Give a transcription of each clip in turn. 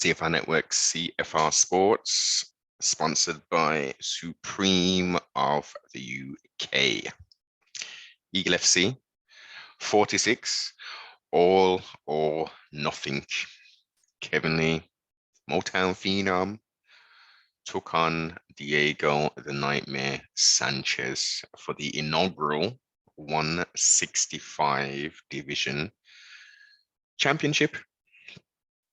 CFR Network, CFR Sports, sponsored by Supreme of the UK. Eagle FC, 46, all or nothing. Kevin Lee, Motown Phenom, took on Diego the Nightmare Sanchez for the inaugural 165 division championship.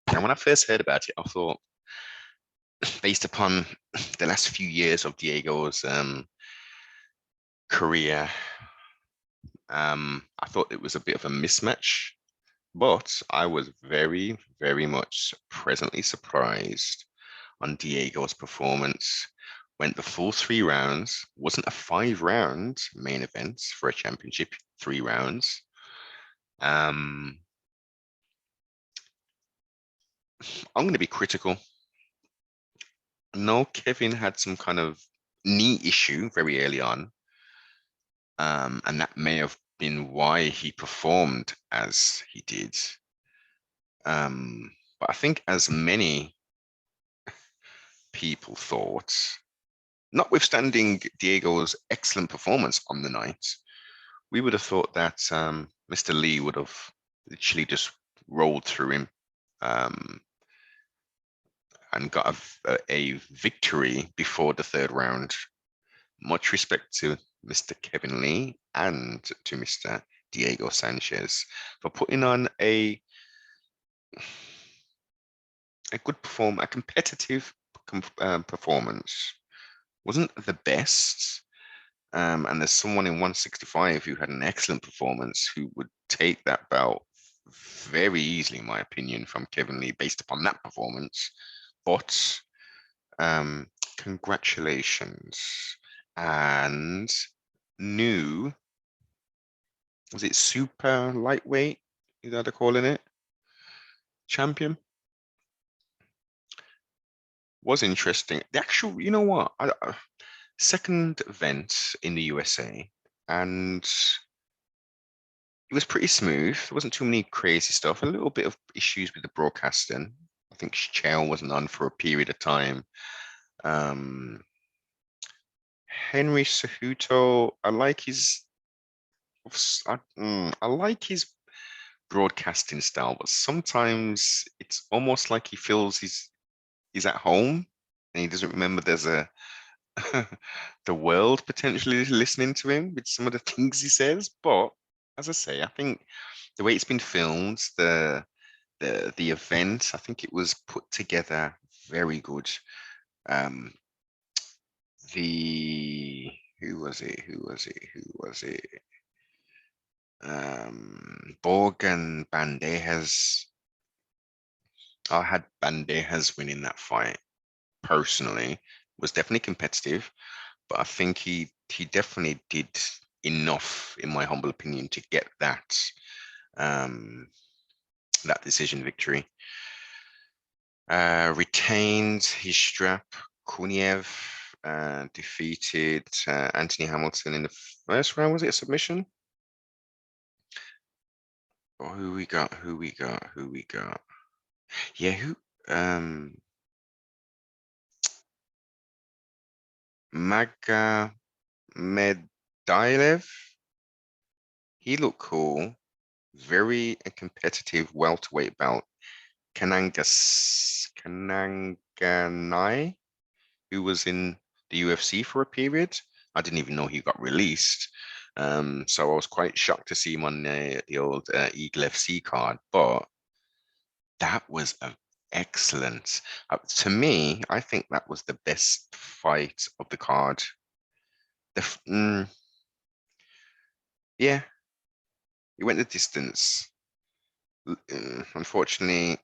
And when I first heard about it, I thought, based upon the last few years of Diego's career, I thought it was a bit of a mismatch, but I was very, very much pleasantly surprised on Diego's performance. Went the full 3 rounds, wasn't a 5-round main event for a championship, 3 rounds. I'm going to be critical. No, Kevin had some kind of knee issue very early on. And that may have been why he performed as he did. But I think as many people thought, notwithstanding Diego's excellent performance on the night, we would have thought that Mr. Lee would have literally just rolled through him and got a victory before the 3rd round. Much respect to Mr. Kevin Lee and to Mr. Diego Sanchez for putting on a good a competitive performance. Wasn't the best. And there's someone in 165 who had an excellent performance who would take that belt very easily, in my opinion, from Kevin Lee based upon that performance. But congratulations. And new, was it super lightweight? Is that they're calling it? Champion? Was interesting. The actual, you know what? Second event in the USA, and it was pretty smooth. There wasn't too many crazy stuff. A little bit of issues with the broadcasting. I think Chael wasn't on for a period of time. Henry Cejudo, I like his broadcasting style, but sometimes it's almost like he feels he's at home and he doesn't remember there's a the world potentially listening to him with some of the things he says. But as I say, I think the way it's been filmed, the event, I think it was put together very good. Who was it? Borg Bandejas. I had Bandejas winning that fight personally. Was definitely competitive, but I think he definitely did enough, in my humble opinion, to get that that decision victory. Retained his strap. Kuniev defeated Anthony Hamilton in the 1st round. Was it a submission? Oh, who we got? Yeah, who? Medailev. He looked cool. Very competitive welterweight belt. Kananganai, who was in the UFC for a period. I didn't even know he got released. So I was quite shocked to see him on the old Eagle FC card. But that was excellent. To me, I think that was the best fight of the card. Yeah, he went the distance. Unfortunately,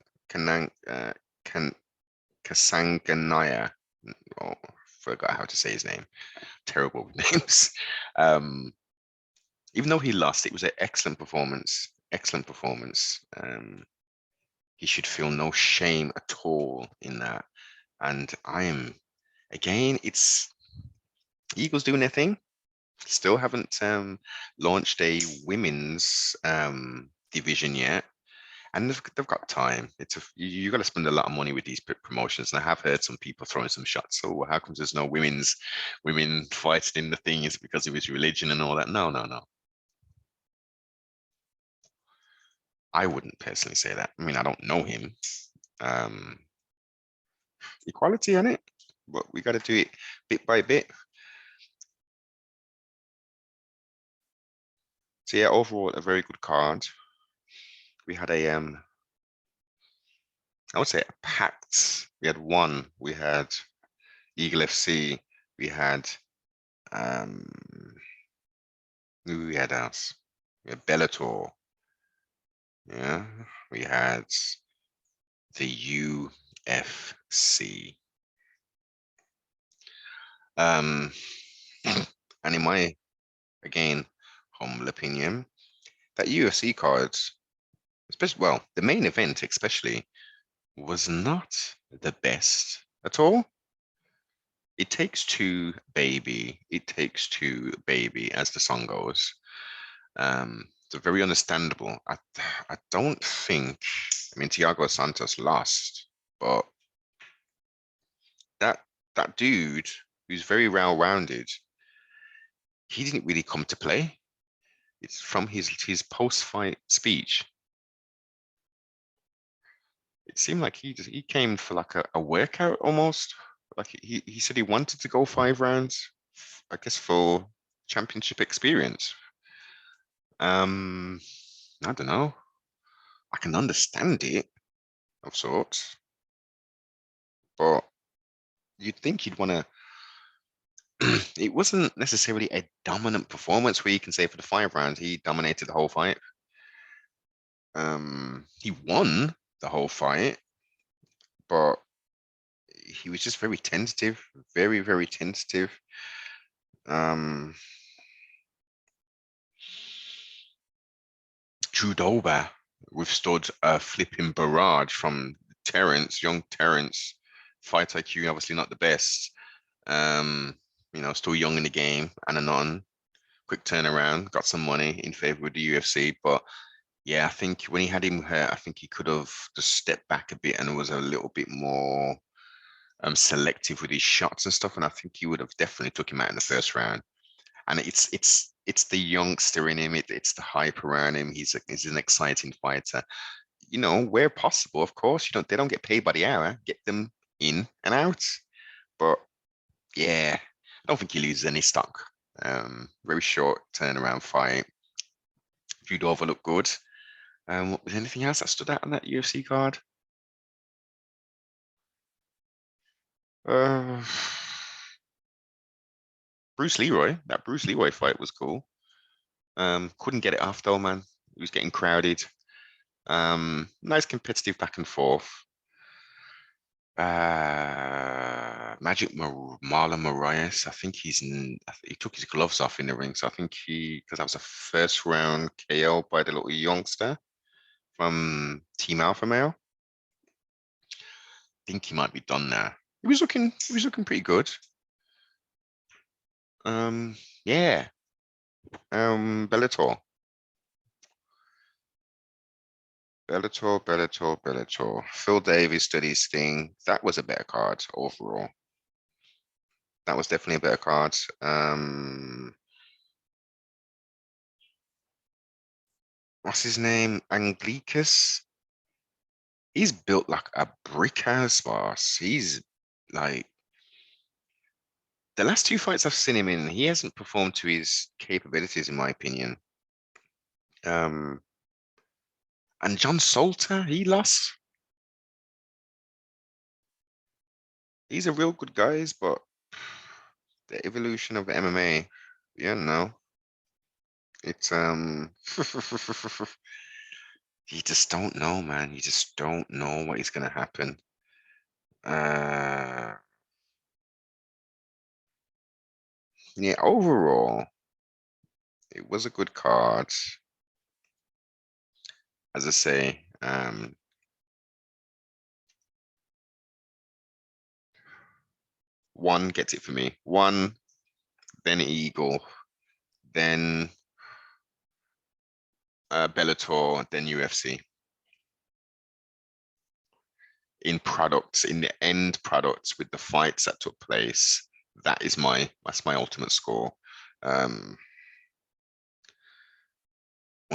Kasanganaya, oh, forgot how to say his name. Terrible with names. Even though he lost, it was an excellent performance. Excellent performance. He should feel no shame at all in that. And again, it's Eagles doing their thing. Still haven't launched a women's division yet. and they've got time. You got to spend a lot of money with these promotions, and I have heard some people throwing some shots. So how comes there's no women fighting in the thing? Is it because of his religion and all that? No, no, no. I wouldn't personally say that. I mean, I don't know him. Um, Equality on it, but we got to do it bit by bit. So yeah, overall a very good card. We had I would say a packed. We had one. We had Eagle FC. We had um, who we had else? We had Bellator. Yeah, we had the UFC. Um, and in my again humble opinion, that UFC card, especially the main event especially, was not the best at all. It takes two, baby. It takes two, baby, as the song goes. So very understandable. I don't think. I mean, Thiago Santos lost, but that that dude who's very well-rounded, he didn't really come to play. It's from his post-fight speech. It seemed like he came for like a workout almost. Like he said he wanted to go 5 rounds, I guess for championship experience. Um, I don't know. I can understand it of sorts, but you'd think you'd want to. It wasn't necessarily a dominant performance where you can say for the 5 rounds he dominated the whole fight. He won the whole fight, but he was just very tentative, very, very tentative. Judoba withstood a flipping barrage from Terrence, young Terrence. Fight IQ, obviously not the best. Still young in the game, and anon, quick turnaround, got some money in favor of the UFC. But yeah, I think when he had him hurt, I think he could have just stepped back a bit and was a little bit more selective with his shots and stuff. And I think he would have definitely took him out in the first round. And it's the youngster in him. It's the hype around him. He's an exciting fighter. Where possible, of course. They don't get paid by the hour. Get them in and out. But yeah, I don't think he loses any stock. Very short turnaround fight. Judova looked good. Was anything else that stood out on that UFC card? Uh, Bruce Leroy. That Bruce Leroy fight was cool. Couldn't get it off though, man. It was getting crowded. Nice competitive back and forth. Marlon Moraes. I think he took his gloves off in the ring. So I think because that was a first round KO by the little youngster from Team Alpha Male. I think he might be done now. He was looking pretty good. Yeah. Bellator. Bellator. Phil Davis did his thing. That was a better card overall. That was definitely a better card. What's his name? Anglicus. He's built like a brick house, boss. He's like the last 2 fights I've seen him in, he hasn't performed to his capabilities, in my opinion. And John Salter, he lost. He's a real good guy, but the evolution of MMA, yeah, no. It's you just don't know, man. You just don't know what is gonna happen. Uh yeah, overall, it was a good card. As I say, one gets it for me. One, then Eagle, then Bellator, then UFC. in products, in the end products with the fights that took place. That's my ultimate score. When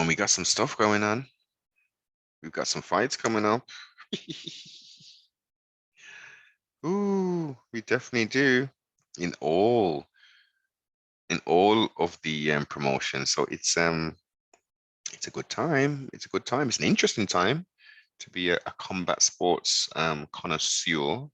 we got some stuff going on, we've got some fights coming up. Ooh, we definitely do in all of the promotions. So it's a good time. It's a good time. It's an interesting time to be a combat sports connoisseur.